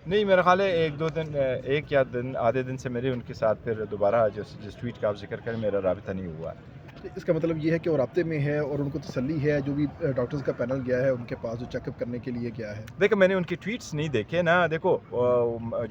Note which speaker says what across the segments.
Speaker 1: نہیں میرا خیال ہے ایک دو دن ایک یا دن آدھے دن سے میرے ان کے ساتھ پھر دوبارہ جس ٹویٹ کا آپ ذکر کریں میرا رابطہ نہیں ہوا ہے۔
Speaker 2: اس کا مطلب یہ ہے کہ وہ رابطے میں ہے اور ان کو تسلی ہے، جو بھی ڈاکٹرز کا پینل گیا ہے ان کے پاس جو چیک اپ کرنے کے لیے گیا ہے؟
Speaker 1: دیکھو میں نے ان کی ٹویٹس نہیں دیکھے نا، دیکھو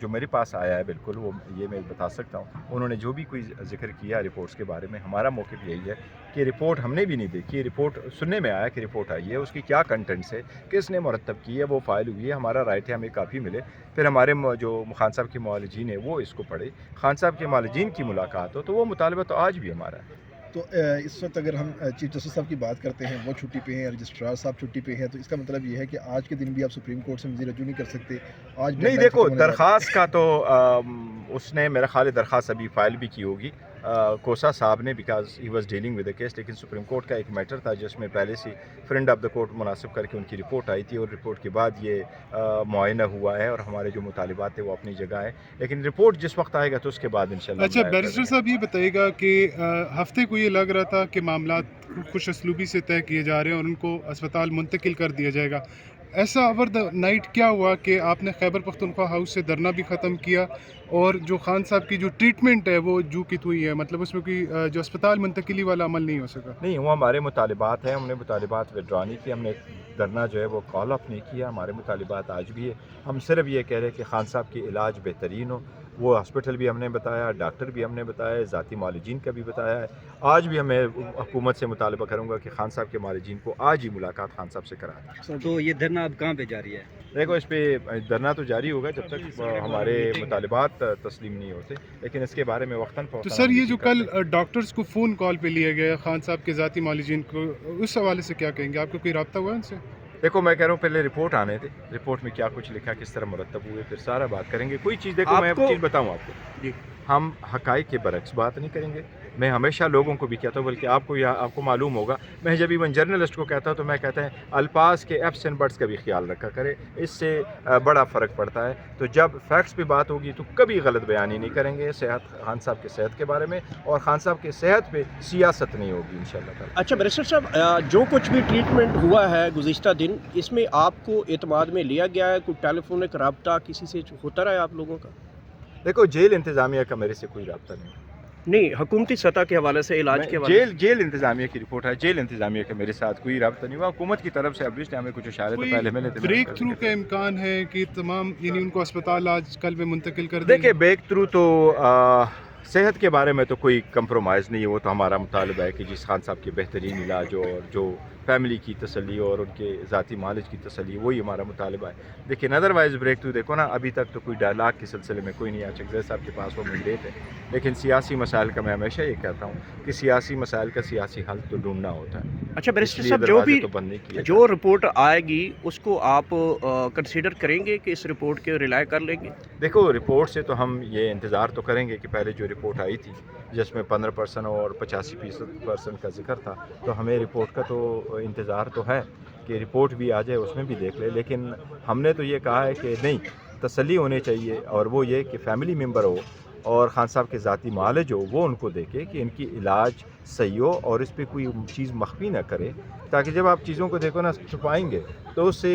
Speaker 1: جو میرے پاس آیا ہے بالکل وہ یہ میں بتا سکتا ہوں، انہوں نے جو بھی کوئی ذکر کیا رپورٹس کے بارے میں، ہمارا موقف یہی ہے کہ رپورٹ ہم نے بھی نہیں دیکھی، رپورٹ سننے میں آیا کہ رپورٹ آئی ہے، اس کی کیا کنٹینٹس ہے، کس نے مرتب کی ہے، وہ فائل ہوئی ہے، ہمارا رائٹ ہے ہمیں کافی ملے، پھر ہمارے جو خان صاحب کے معالجین ہیں وہ اس کو پڑھے، خان صاحب کے معالجین کی ملاقات ہو، تو وہ مطالبہ تو آج بھی ہمارا ہے۔
Speaker 2: تو اس وقت اگر ہم چیف جسٹس صاحب کی بات کرتے ہیں، وہ چھٹی پہ ہیں، رجسٹرار صاحب چھٹی پہ ہیں، تو اس کا مطلب یہ ہے کہ آج کے دن بھی آپ سپریم کورٹ سے مزید رجوع نہیں کر سکتے؟ آج ڈیڈ
Speaker 1: نہیں
Speaker 2: لائن
Speaker 1: دیکھو
Speaker 2: ختم ہونے والی
Speaker 1: درخواست کا تو اس نے میرا خیال ہے درخواست ابھی فائل بھی کی ہوگی کوسا صاحب نے، because he was dealing with a case, لیکن سپریم کورٹ کا ایک میٹر تھا جس میں پہلے سے فرینڈ آف دا کورٹ مناسب کر کے ان کی رپورٹ آئی تھی، اور رپورٹ کے بعد یہ معائنہ ہوا ہے اور ہمارے جو مطالبات تھے وہ اپنی جگہ ہے، لیکن رپورٹ جس وقت آئے گا تو اس کے بعد انشاءاللہ
Speaker 3: اچھا بیرسٹر صاحب یہ بتائیے گا کہ ہفتے کو یہ لگ رہا تھا کہ معاملات خوش اسلوبی سے طے کیے جا رہے ہیں اور ان کو اسپتال منتقل کر دیا جائے گا، ایسا اوور دا نائٹ کیا ہوا کہ آپ نے خیبر پختونخوا ہاؤس سے دھرنا بھی ختم کیا اور جو خان صاحب کی جو ٹریٹمنٹ ہے وہ جو کی ہوئی ہے، مطلب اس میں کوئی جو اسپتال منتقلی والا عمل نہیں ہو سکا؟
Speaker 1: نہیں وہ ہمارے مطالبات ہیں، ہم نے مطالبات وڈرا نہیں کیے، ہم نے دھرنا جو ہے وہ کال اپ نہیں کیا، ہمارے مطالبات آج بھی ہے، ہم صرف یہ کہہ رہے ہیں کہ خان صاحب کی علاج بہترین ہو، وہ ہاسپٹل بھی ہم نے بتایا، ڈاکٹر بھی ہم نے بتایا، ذاتی معالجین کا بھی بتایا ہے، آج بھی ہمیں حکومت سے مطالبہ کروں گا کہ خان صاحب کے معالجین کو آج ہی ملاقات خان صاحب سے کرا دیں۔
Speaker 4: تو یہ دھرنا اب کہاں پہ جاری ہے؟
Speaker 1: دیکھو اس پہ دھرنا تو جاری ہوگا جب تک ہمارے مطالبات تسلیم نہیں ہوتے، لیکن اس کے بارے میں وقتاً
Speaker 3: تو
Speaker 1: فوقتاً
Speaker 3: سر
Speaker 1: ہم
Speaker 3: یہ جو
Speaker 1: میٹنگ کرتے
Speaker 3: کل
Speaker 1: ہیں۔
Speaker 3: ڈاکٹرز کو فون کال پہ لیا گیا خان صاحب کے ذاتی معالجین کو، اس حوالے سے کیا کہیں گے؟ آپ کو کوئی رابطہ ہوا ہے ان سے؟
Speaker 1: دیکھو میں کہہ رہا ہوں پہلے رپورٹ آنے تھے، رپورٹ میں کیا کچھ لکھا، کس طرح مرتب ہوئے، پھر سارا بات کریں گے۔ کوئی چیز دیکھو میں ایک چیز بتاؤں آپ کو،
Speaker 3: جی
Speaker 1: ہم حقائق کے برعکس بات نہیں کریں گے، میں ہمیشہ لوگوں کو بھی کہتا ہوں، بلکہ آپ کو معلوم ہوگا، میں جب ایون جرنلسٹ کو کہتا ہوں تو میں کہتا ہے الفاظ کے ایپس اینڈ بٹس کا بھی خیال رکھا کرے، اس سے بڑا فرق پڑتا ہے، تو جب فیکٹس پہ بات ہوگی تو کبھی غلط بیانی نہیں کریں گے صحت خان صاحب کے صحت کے بارے میں، اور خان صاحب کے صحت پہ سیاست نہیں ہوگی انشاءاللہ تعالی۔
Speaker 5: اچھا بیرسٹر صاحب، جو کچھ بھی ٹریٹمنٹ ہوا ہے گزشتہ دن، اس میں آپ کو اعتماد میں لیا گیا ہے؟ کوئی ٹیلی فونک رابطہ کسی سے ہوتا رہا ہے آپ لوگوں کا؟
Speaker 1: دیکھو جیل انتظامیہ کا میرے سے کوئی رابطہ نہیں،
Speaker 5: نہیں، حکومتی سطح کے حوالے سے، علاج کے حوالے سے؟
Speaker 1: جیل انتظامیہ کی رپورٹ ہے، جیل انتظامیہ کا میرے ساتھ کوئی رابطہ نہیں ہوا، حکومت کی طرف سے ابویسلی ہمیں کچھ اشارے تو
Speaker 3: کوئی
Speaker 1: پہلے ملے تھے۔
Speaker 3: بریک تھرو کا امکان ہے کہ تمام یعنی ان کو اسپتال آج کل میں منتقل کر دیں؟
Speaker 1: دیکھیں بیک تھرو تو صحت کے بارے میں تو کوئی کمپرومائز نہیں ہے، وہ تو ہمارا مطالبہ ہے کہ جس خان صاحب کے بہترین علاج ہو، اور جو فیملی کی تسلی ہو اور ان کے ذاتی معالج کی تسلی، وہی ہمارا مطالبہ ہے، لیکن ادروائز بریک تھرو دیکھو نا، ابھی تک تو کوئی ڈائلاگ کے سلسلے میں کوئی نہیں آیا، چکزئی صاحب کے پاس وہ مینڈیٹ ہے، لیکن سیاسی مسائل کا میں ہمیشہ یہ کہتا ہوں کہ سیاسی مسائل کا سیاسی حل تو ڈھونڈنا ہوتا ہے۔
Speaker 5: اچھا بیرسٹر
Speaker 1: اس لیے
Speaker 5: صاحب،
Speaker 1: دروازے تو بند نہیں کیے
Speaker 5: جو رپورٹ آئے گی اس کو آپ کنسیڈر کریں گے کہ اس رپورٹ کے ریلائے کر لیں گے؟
Speaker 1: دیکھو رپورٹ سے تو ہم یہ انتظار تو کریں گے کہ پہلے جو رپورٹ آئی تھی جس میں 15% اور 85% کا ذکر تھا، تو ہمیں رپورٹ کا تو انتظار تو ہے کہ رپورٹ بھی آ جائے، اس میں بھی دیکھ لے، لیکن ہم نے تو یہ کہا ہے کہ نہیں، تسلی ہونی چاہیے، اور وہ یہ کہ فیملی ممبر ہو اور خان صاحب کے ذاتی معالج ہو، وہ ان کو دیکھے کہ ان کی علاج صحیح ہو اور اس پہ کوئی چیز مخفی نہ کرے، تاکہ جب آپ چیزوں کو دیکھو نا چھپائیں گے تو اس سے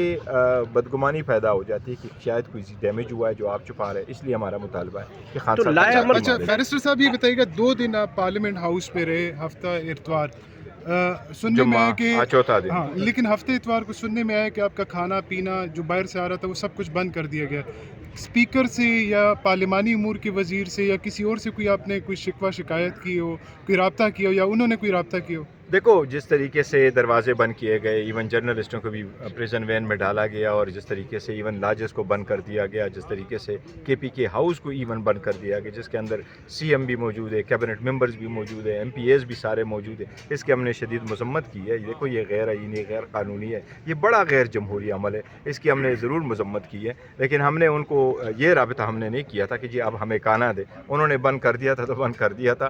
Speaker 1: بدگمانی پیدا ہو جاتی ہے کہ شاید کوئی ڈیمیج ہوا ہے جو آپ چھپا رہے ہیں، اس لیے ہمارا مطالبہ ہے کہ خان
Speaker 5: تو
Speaker 1: صاحب
Speaker 5: لائے
Speaker 1: کا
Speaker 5: عمل-
Speaker 1: ذاتی
Speaker 3: اچھا
Speaker 1: معالج-
Speaker 3: بیرسٹر صاحب یہ بتائیے گا، 2 دن آپ پارلیمنٹ ہاؤس پہ رہے، ہفتہ اتوار، سننے میں
Speaker 1: جمعہ
Speaker 3: آیا کہ
Speaker 1: چوتھا دن،
Speaker 3: ہاں، لیکن ہفتے اتوار کو سننے میں آیا کہ آپ کا کھانا پینا جو باہر سے آ رہا تھا وہ سب کچھ بند کر دیا گیا، اسپیکر سے یا پارلیمانی امور کے وزیر سے یا کسی اور سے کوئی آپ نے کوئی شکوہ شکایت کی ہو، کوئی رابطہ کیا ہو یا انہوں نے کوئی رابطہ کیا ہو؟
Speaker 1: دیکھو جس طریقے سے دروازے بند کیے گئے، ایون جرنلسٹوں کو بھی پریزن وین میں ڈالا گیا، اور جس طریقے سے ایون لاجز کو بند کر دیا گیا، جس طریقے سے کے پی کے ہاؤس کو ایون بند کر دیا گیا، جس کے اندر سی ایم بھی موجود ہے، کیبنٹ ممبرز بھی موجود ہیں، ایم پی ایز بھی سارے موجود ہیں، اس کی ہم نے شدید مذمت کی ہے۔ دیکھو یہ غیر آئینی، غیر قانونی ہے، یہ بڑا غیر جمہوری عمل ہے، اس کی ہم نے ضرور مذمت کی ہے، لیکن ہم نے ان کو یہ رابطہ ہم نے نہیں کیا تھا کہ جی اب ہمیں کھانا دے، انہوں نے بند کر دیا تھا تو بند کر دیا تھا،